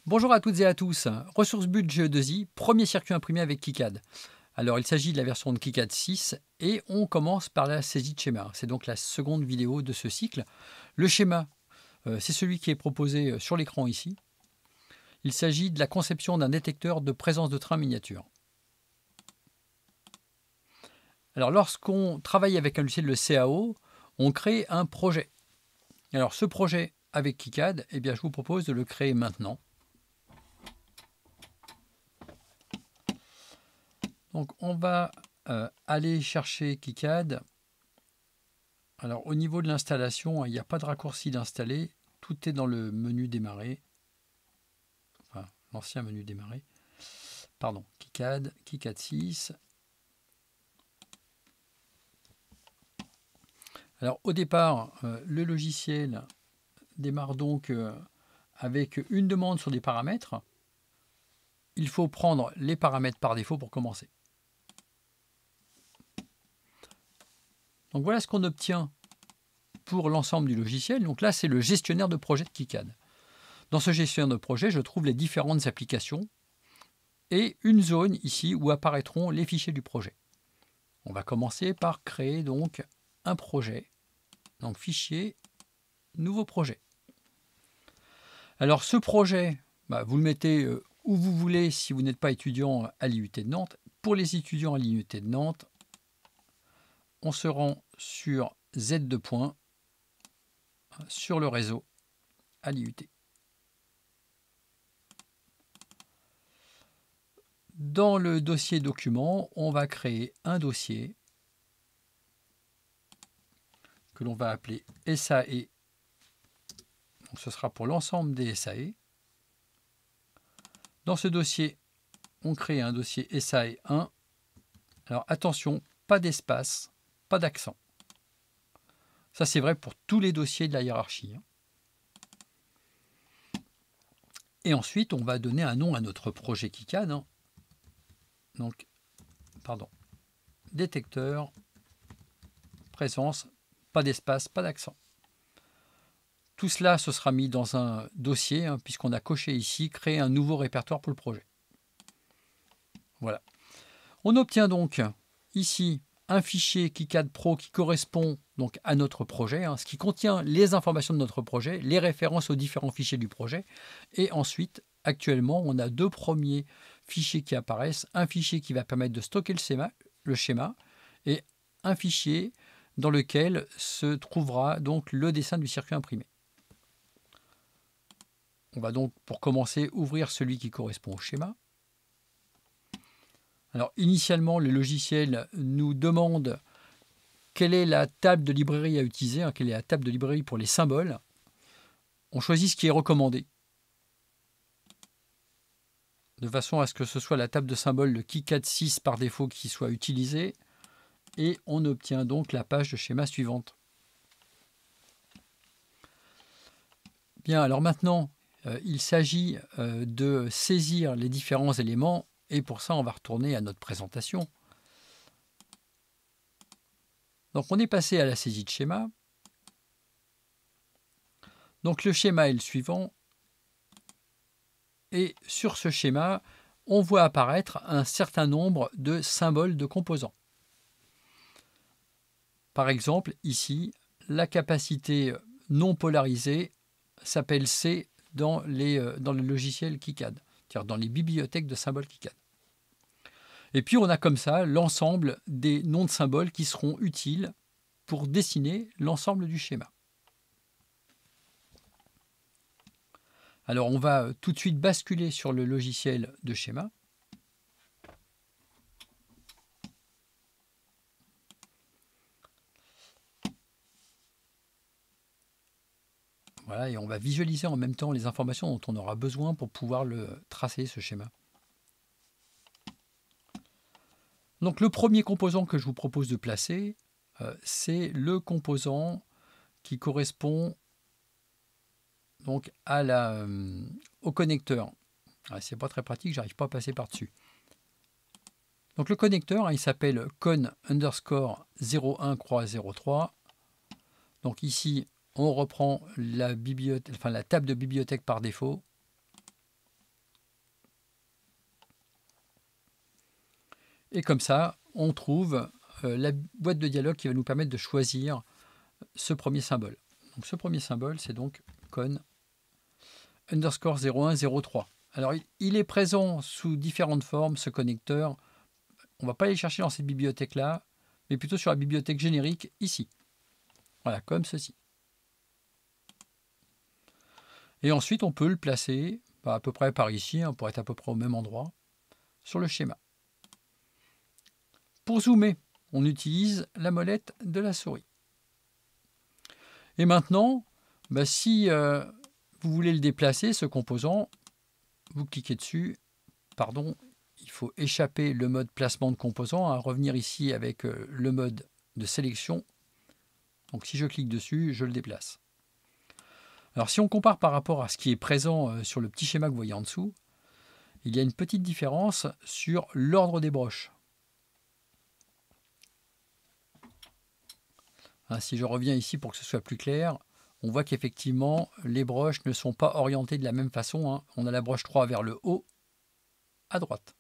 Bonjour à toutes et à tous. Ressources Budget 2i, premier circuit imprimé avec KiCad. Alors, il s'agit de la version de KiCad 6 et on commence par la saisie de schéma. C'est donc la seconde vidéo de ce cycle. Le schéma, c'est celui qui est proposé sur l'écran ici. Il s'agit de la conception d'un détecteur de présence de train miniature. Alors, lorsqu'on travaille avec un logiciel de CAO, on crée un projet. Alors, ce projet avec KiCad, eh bien, je vous propose de le créer maintenant. Donc, on va aller chercher KiCad. Alors, au niveau de l'installation, il n'y a pas de raccourci d'installer. Tout est dans le menu démarrer. Enfin, l'ancien menu démarrer. Pardon, KiCad 6. Alors, au départ, le logiciel démarre donc avec une demande sur des paramètres. Il faut prendre les paramètres par défaut pour commencer. Donc voilà ce qu'on obtient pour l'ensemble du logiciel. Donc là, c'est le gestionnaire de projet de KiCad. Dans ce gestionnaire de projet, je trouve les différentes applications et une zone ici où apparaîtront les fichiers du projet. On va commencer par créer donc un projet. Donc fichier, nouveau projet. Alors ce projet, vous le mettez où vous voulez si vous n'êtes pas étudiant à l'IUT de Nantes. Pour les étudiants à l'IUT de Nantes, on se rend sur Z2 points sur le réseau à l'IUT. Dans le dossier document, on va créer un dossier que l'on va appeler SAE. Donc, ce sera pour l'ensemble des SAE. Dans ce dossier, on crée un dossier SAE 1. Alors attention, pas d'espace, pas d'accent. Ça, c'est vrai pour tous les dossiers de la hiérarchie. Et ensuite, on va donner un nom à notre projet KiCad. Donc, détecteur, présence, pas d'espace, pas d'accent. Tout cela, ce sera mis dans un dossier, puisqu'on a coché ici, créer un nouveau répertoire pour le projet. Voilà. On obtient donc ici un fichier KiCad Pro qui correspond donc à notre projet, ce qui contient les informations de notre projet, les références aux différents fichiers du projet. Et ensuite, actuellement, on a deux premiers fichiers qui apparaissent. Un fichier qui va permettre de stocker le schéma et un fichier dans lequel se trouvera donc le dessin du circuit imprimé. On va donc, pour commencer, ouvrir celui qui correspond au schéma. Alors, initialement, le logiciel nous demande quelle est la table de librairie à utiliser, quelle est la table de librairie pour les symboles. On choisit ce qui est recommandé, de façon à ce que ce soit la table de symboles de KiCad 6 par défaut qui soit utilisée, et on obtient donc la page de schéma suivante. Bien, alors maintenant, il s'agit de saisir les différents éléments, et pour ça, on va retourner à notre présentation. Donc, on est passé à la saisie de schéma. Donc, le schéma est le suivant. Et sur ce schéma, on voit apparaître un certain nombre de symboles de composants. Par exemple, ici, la capacité non polarisée s'appelle C dans le logiciel KiCad, c'est-à-dire dans les bibliothèques de symboles KiCad. Et puis, on a comme ça l'ensemble des noms de symboles qui seront utiles pour dessiner l'ensemble du schéma. Alors, on va tout de suite basculer sur le logiciel de schéma. Voilà, et on va visualiser en même temps les informations dont on aura besoin pour pouvoir le tracer, ce schéma. Donc, le premier composant que je vous propose de placer, c'est le composant qui correspond donc au connecteur. C'est pas très pratique, j'arrive pas à passer par-dessus. Donc le connecteur, il s'appelle con_01 croix 03. Donc ici, on reprend la table de bibliothèque par défaut. Et comme ça, on trouve la boîte de dialogue qui va nous permettre de choisir ce premier symbole. Donc ce premier symbole, c'est donc con underscore 0103. Alors il est présent sous différentes formes, ce connecteur. On ne va pas aller chercher dans cette bibliothèque-là, mais plutôt sur la bibliothèque générique ici. Voilà, comme ceci. Et ensuite, on peut le placer à peu près par ici, pour être à peu près au même endroit, sur le schéma. Pour zoomer, on utilise la molette de la souris. Et maintenant, si vous voulez le déplacer, ce composant, vous cliquez dessus. Pardon, il faut échapper le mode placement de composant, revenir ici avec le mode de sélection. Donc si je clique dessus, je le déplace. Alors si on compare par rapport à ce qui est présent sur le petit schéma que vous voyez en dessous, il y a une petite différence sur l'ordre des broches. Si je reviens ici pour que ce soit plus clair, on voit qu'effectivement les broches ne sont pas orientées de la même façon. On a la broche 3 vers le haut, à droite.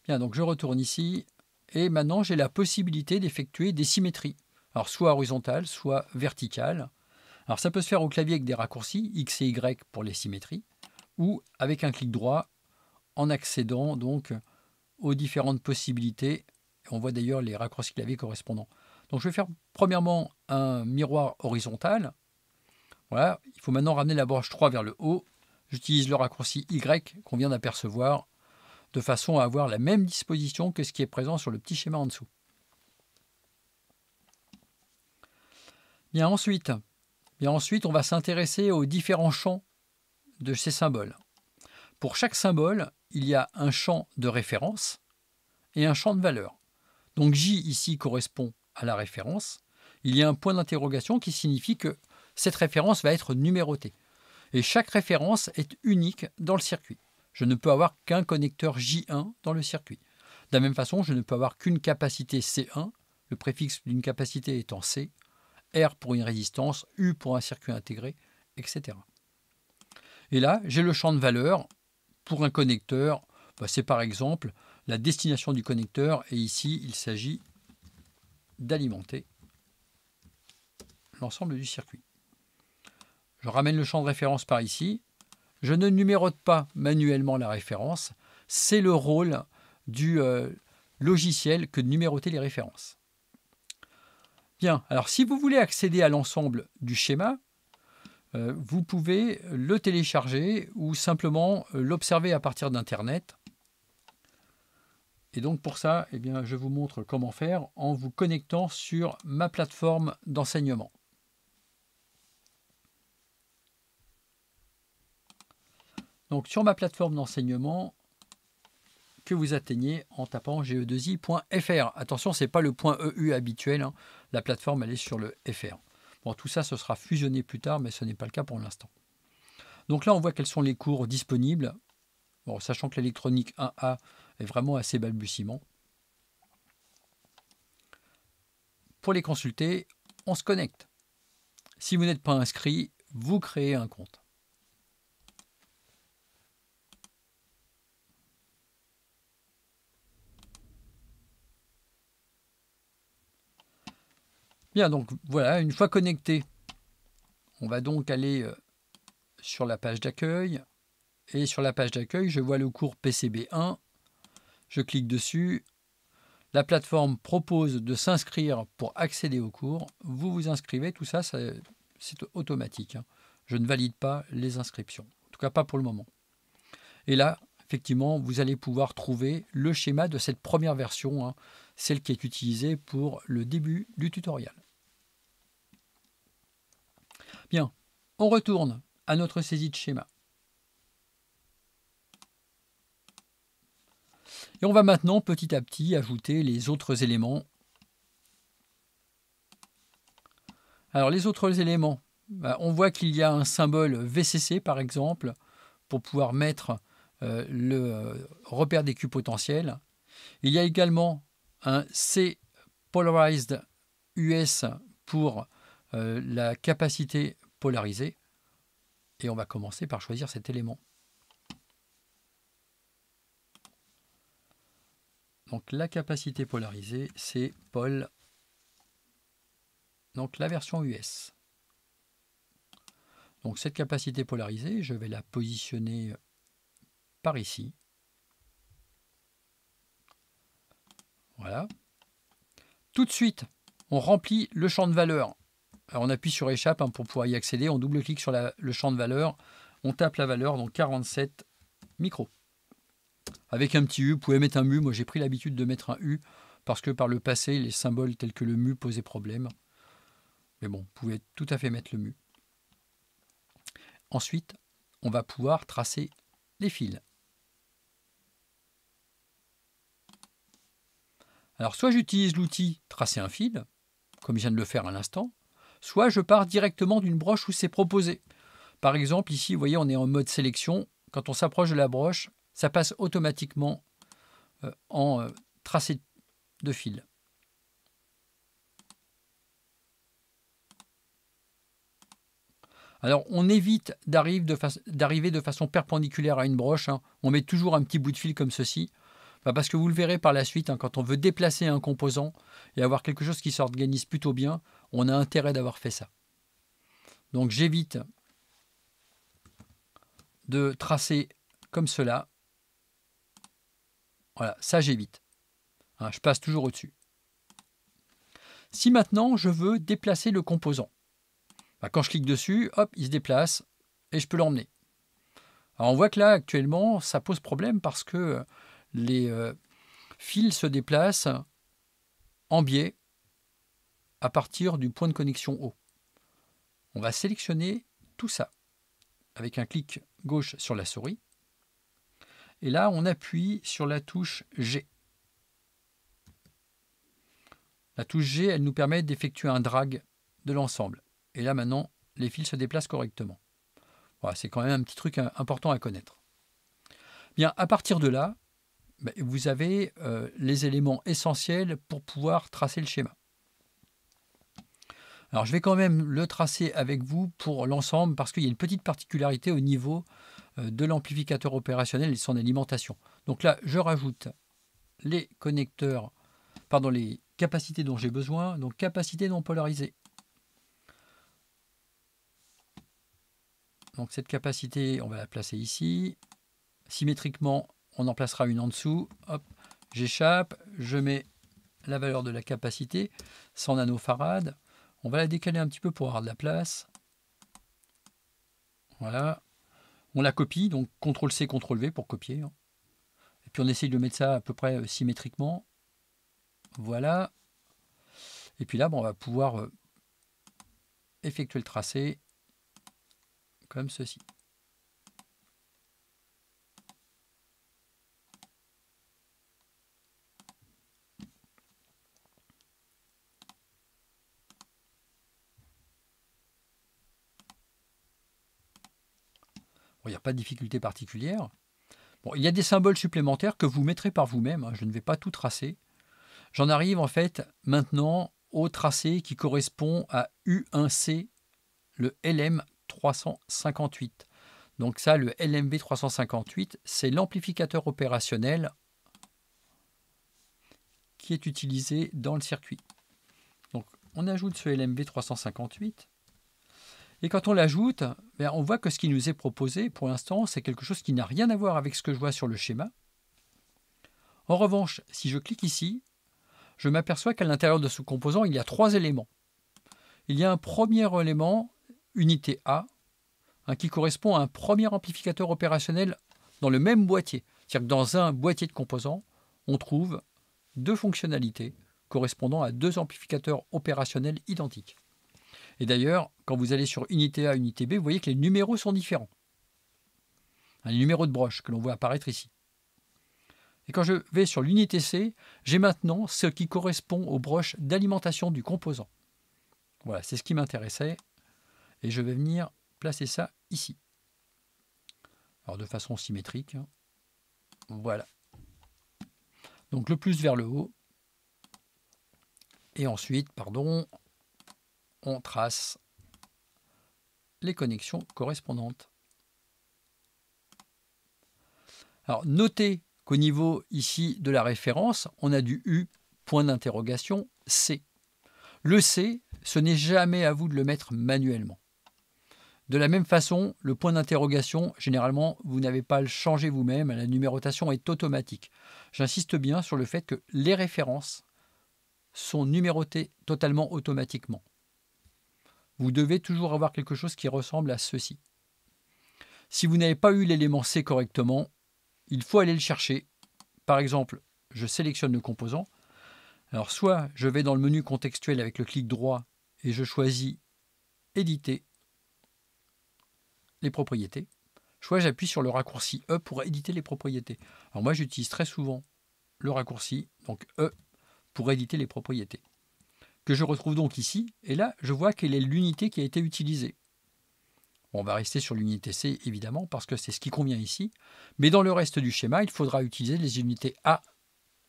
Bien, donc je retourne ici et maintenant j'ai la possibilité d'effectuer des symétries. Alors soit horizontales, soit verticales. Alors ça peut se faire au clavier avec des raccourcis, X et Y pour les symétries, ou avec un clic droit en accédant donc aux différentes possibilités. On voit d'ailleurs les raccourcis clavier correspondants. Donc je vais faire premièrement un miroir horizontal. Voilà, il faut maintenant ramener la broche 3 vers le haut. J'utilise le raccourci Y qu'on vient d'apercevoir de façon à avoir la même disposition que ce qui est présent sur le petit schéma en dessous. Bien ensuite, on va s'intéresser aux différents champs de ces symboles. Pour chaque symbole, il y a un champ de référence et un champ de valeur. Donc J ici correspond à la référence. Il y a un point d'interrogation qui signifie que cette référence va être numérotée. Et chaque référence est unique dans le circuit. Je ne peux avoir qu'un connecteur J1 dans le circuit. De la même façon, je ne peux avoir qu'une capacité C1, le préfixe d'une capacité étant C, R pour une résistance, U pour un circuit intégré, etc. Et là, j'ai le champ de valeur pour un connecteur. C'est par exemple la destination du connecteur. Et ici, il s'agit d'alimenter l'ensemble du circuit. Je ramène le champ de référence par ici. Je ne numérote pas manuellement la référence. C'est le rôle du logiciel que de numéroter les références. Bien, alors si vous voulez accéder à l'ensemble du schéma, vous pouvez le télécharger ou simplement l'observer à partir d'Internet. Et donc pour ça, je vous montre comment faire en vous connectant sur ma plateforme d'enseignement. Donc sur ma plateforme d'enseignement, que vous atteignez en tapant ge2i.fr. Attention, ce n'est pas le .eu habituel, la plateforme elle est sur le FR. Bon, tout ça, ce sera fusionné plus tard, mais ce n'est pas le cas pour l'instant. Donc là, on voit quels sont les cours disponibles, sachant que l'électronique 1A est vraiment assez balbutiement. Pour les consulter, on se connecte. Si vous n'êtes pas inscrit, vous créez un compte. Bien, donc voilà, une fois connecté, on va donc aller sur la page d'accueil. Et sur la page d'accueil, je vois le cours PCB1. Je clique dessus. La plateforme propose de s'inscrire pour accéder au cours. Vous vous inscrivez, tout ça, c'est automatique. Je ne valide pas les inscriptions. En tout cas, pas pour le moment. Et là, effectivement, vous allez pouvoir trouver le schéma de cette première version, celle qui est utilisée pour le début du tutoriel. Bien, on retourne à notre saisie de schéma. Et on va maintenant petit à petit ajouter les autres éléments. Alors les autres éléments, on voit qu'il y a un symbole VCC par exemple pour pouvoir mettre le repère d'équipotentiel. Il y a également un C Polarized US pour la capacité polarisée. Et on va commencer par choisir cet élément. Donc la capacité polarisée, c'est Pol, donc la version US. Donc cette capacité polarisée, je vais la positionner par ici. Voilà. Tout de suite, on remplit le champ de valeur. Alors on appuie sur échappe pour pouvoir y accéder, on double-clique sur le champ de valeur, on tape la valeur, donc 47 micros. Avec un petit U, vous pouvez mettre un mu, moi j'ai pris l'habitude de mettre un U, parce que par le passé, les symboles tels que le mu posaient problème. Mais bon, vous pouvez tout à fait mettre le mu. Ensuite, on va pouvoir tracer les fils. Alors soit j'utilise l'outil tracer un fil, comme je viens de le faire à l'instant, soit je pars directement d'une broche où c'est proposé. Par exemple, ici, vous voyez, on est en mode sélection. Quand on s'approche de la broche, ça passe automatiquement en tracé de fil. Alors, on évite d'arriver de façon perpendiculaire à une broche. On met toujours un petit bout de fil comme ceci. Parce que vous le verrez par la suite, quand on veut déplacer un composant et avoir quelque chose qui s'organise plutôt bien, on a intérêt d'avoir fait ça. Donc, j'évite de tracer comme cela. Voilà, ça j'évite. Je passe toujours au-dessus. Si maintenant je veux déplacer le composant, quand je clique dessus, hop, il se déplace et je peux l'emmener. Alors on voit que là actuellement ça pose problème parce que les fils se déplacent en biais à partir du point de connexion haut. On va sélectionner tout ça avec un clic gauche sur la souris. Et là, on appuie sur la touche G. La touche G, elle nous permet d'effectuer un drag de l'ensemble. Et là, maintenant, les fils se déplacent correctement. Voilà, c'est quand même un petit truc important à connaître. Bien, à partir de là, vous avez les éléments essentiels pour pouvoir tracer le schéma. Alors, je vais quand même le tracer avec vous pour l'ensemble parce qu'il y a une petite particularité au niveau de l'amplificateur opérationnel et son alimentation. Donc là, je rajoute les connecteurs, pardon, les capacités dont j'ai besoin, donc capacité non polarisée. Donc cette capacité, on va la placer ici. Symétriquement, on en placera une en dessous. Hop, j'échappe, je mets la valeur de la capacité, 100 nanofarad. On va la décaler un petit peu pour avoir de la place. Voilà. On la copie, donc CTRL-C, CTRL-V pour copier. Et puis on essaye de mettre ça à peu près symétriquement. Voilà. Et puis là, on va pouvoir effectuer le tracé comme ceci. Il n'y a pas de difficulté particulière. Bon, il y a des symboles supplémentaires que vous mettrez par vous-même. Je ne vais pas tout tracer. J'en arrive en fait maintenant au tracé qui correspond à U1C, le LM358. Donc ça, le LMV358, c'est l'amplificateur opérationnel qui est utilisé dans le circuit. Donc on ajoute ce LMV358. Et quand on l'ajoute, on voit que ce qui nous est proposé pour l'instant, c'est quelque chose qui n'a rien à voir avec ce que je vois sur le schéma. En revanche, si je clique ici, je m'aperçois qu'à l'intérieur de ce composant, il y a 3 éléments. Il y a un premier élément, unité A, qui correspond à un premier amplificateur opérationnel dans le même boîtier. C'est-à-dire que dans un boîtier de composants, on trouve 2 fonctionnalités correspondant à 2 amplificateurs opérationnels identiques. Et d'ailleurs, quand vous allez sur unité A, unité B, vous voyez que les numéros sont différents. Les numéros de broche que l'on voit apparaître ici. Et quand je vais sur l'unité C, j'ai maintenant ce qui correspond aux broches d'alimentation du composant. Voilà, c'est ce qui m'intéressait. Et je vais venir placer ça ici. Alors de façon symétrique. Voilà. Donc le plus vers le haut. Et ensuite, on trace les connexions correspondantes. Alors notez qu'au niveau ici de la référence, on a du U, point d'interrogation, C. Le C, ce n'est jamais à vous de le mettre manuellement. De la même façon, le point d'interrogation, généralement, vous n'avez pas à le changer vous-même, la numérotation est automatique. J'insiste bien sur le fait que les références sont numérotées totalement automatiquement. Vous devez toujours avoir quelque chose qui ressemble à ceci. Si vous n'avez pas eu l'élément C correctement, il faut aller le chercher. Par exemple, je sélectionne le composant. Alors soit je vais dans le menu contextuel avec le clic droit et je choisis éditer les propriétés. Soit j'appuie sur le raccourci E pour éditer les propriétés. Alors moi j'utilise très souvent le raccourci, donc E, pour éditer les propriétés. Que je retrouve donc ici, et là je vois quelle est l'unité qui a été utilisée. On va rester sur l'unité C évidemment parce que c'est ce qui convient ici, mais dans le reste du schéma il faudra utiliser les unités A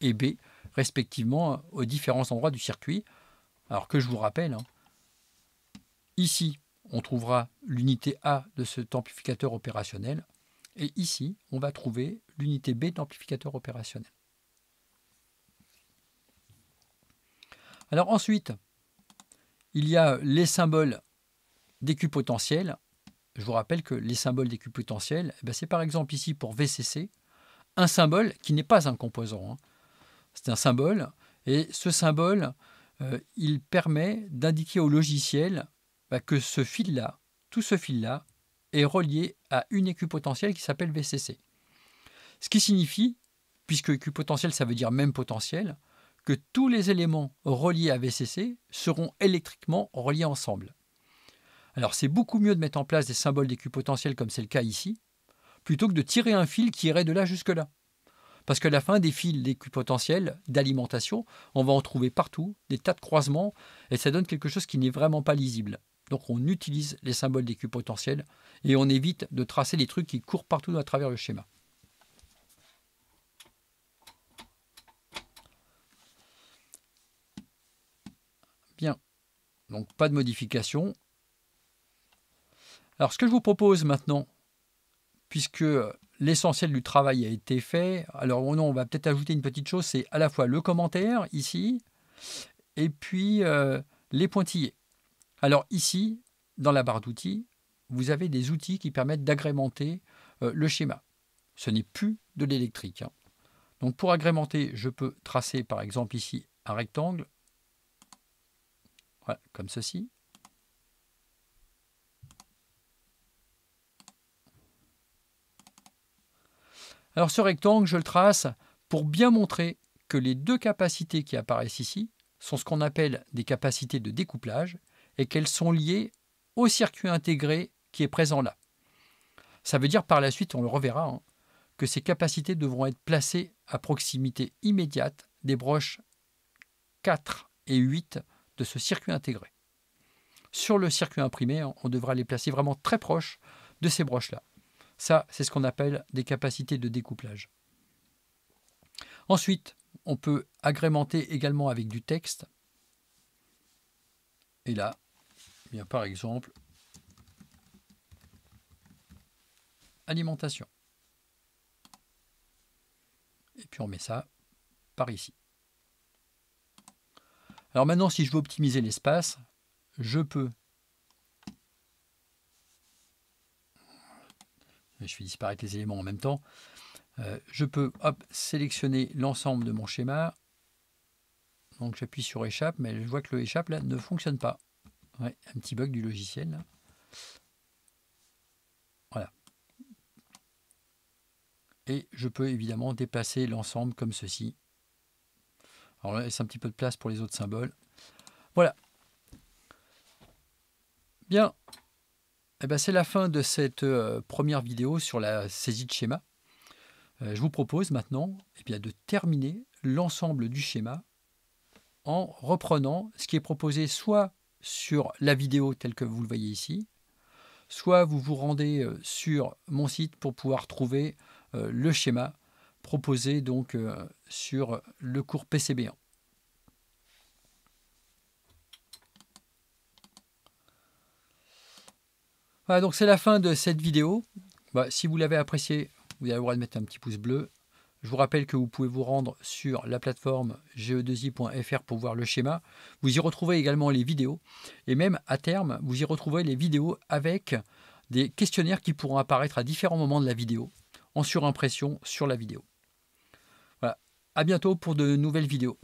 et B respectivement aux différents endroits du circuit. Alors que je vous rappelle, ici on trouvera l'unité A de cet amplificateur opérationnel et ici on va trouver l'unité B d'amplificateur opérationnel. Alors ensuite, il y a les symboles d'équipotentiel. Je vous rappelle que les symboles d'équipotentiel, c'est par exemple ici pour VCC, un symbole qui n'est pas un composant. C'est un symbole et ce symbole, il permet d'indiquer au logiciel que ce fil-là, tout ce fil-là, est relié à une équipotentielle qui s'appelle VCC. Ce qui signifie, puisque équipotentiel ça veut dire même potentiel, que tous les éléments reliés à VCC seront électriquement reliés ensemble. Alors c'est beaucoup mieux de mettre en place des symboles d'équipotentiel comme c'est le cas ici, plutôt que de tirer un fil qui irait de là jusque là. Parce qu'à la fin, des fils d'équipotentiel, d'alimentation, on va en trouver partout, des tas de croisements, et ça donne quelque chose qui n'est vraiment pas lisible. Donc on utilise les symboles d'équipotentiel et on évite de tracer des trucs qui courent partout à travers le schéma. Bien, donc pas de modification. Alors ce que je vous propose maintenant, puisque l'essentiel du travail a été fait, alors on va peut-être ajouter une petite chose, c'est à la fois le commentaire ici, et puis les pointillés. Alors ici, dans la barre d'outils, vous avez des outils qui permettent d'agrémenter le schéma. Ce n'est plus de l'électrique. Donc pour agrémenter, je peux tracer par exemple ici un rectangle, voilà, comme ceci. Alors ce rectangle, je le trace pour bien montrer que les deux capacités qui apparaissent ici sont ce qu'on appelle des capacités de découplage et qu'elles sont liées au circuit intégré qui est présent là. Ça veut dire par la suite, on le reverra, que ces capacités devront être placées à proximité immédiate des broches 4 et 8 de ce circuit intégré. Sur le circuit imprimé, on devra les placer vraiment très proches de ces broches-là. Ça, c'est ce qu'on appelle des capacités de découplage. Ensuite, on peut agrémenter également avec du texte. Et là, bien par exemple, alimentation. Et puis on met ça par ici. Alors maintenant, si je veux optimiser l'espace, je peux... Je fais disparaître les éléments en même temps. Je peux sélectionner l'ensemble de mon schéma. Donc j'appuie sur échappe, mais je vois que le échappe là ne fonctionne pas. Ouais, un petit bug du logiciel. Là. Voilà. Et je peux évidemment déplacer l'ensemble comme ceci. Alors là, laisse un petit peu de place pour les autres symboles. Voilà. Bien. Eh ben, c'est la fin de cette première vidéo sur la saisie de schéma. Je vous propose maintenant de terminer l'ensemble du schéma en reprenant ce qui est proposé soit sur la vidéo telle que vous le voyez ici, soit vous vous rendez sur mon site pour pouvoir trouver le schéma proposé donc sur le cours PCB1. Voilà, donc c'est la fin de cette vidéo. Si vous l'avez apprécié, vous avez le droit de mettre un petit pouce bleu. Je vous rappelle que vous pouvez vous rendre sur la plateforme ge2i.fr pour voir le schéma. Vous y retrouverez également les vidéos. Et même à terme, vous y retrouverez les vidéos avec des questionnaires qui pourront apparaître à différents moments de la vidéo, en surimpression sur la vidéo. Voilà. À bientôt pour de nouvelles vidéos.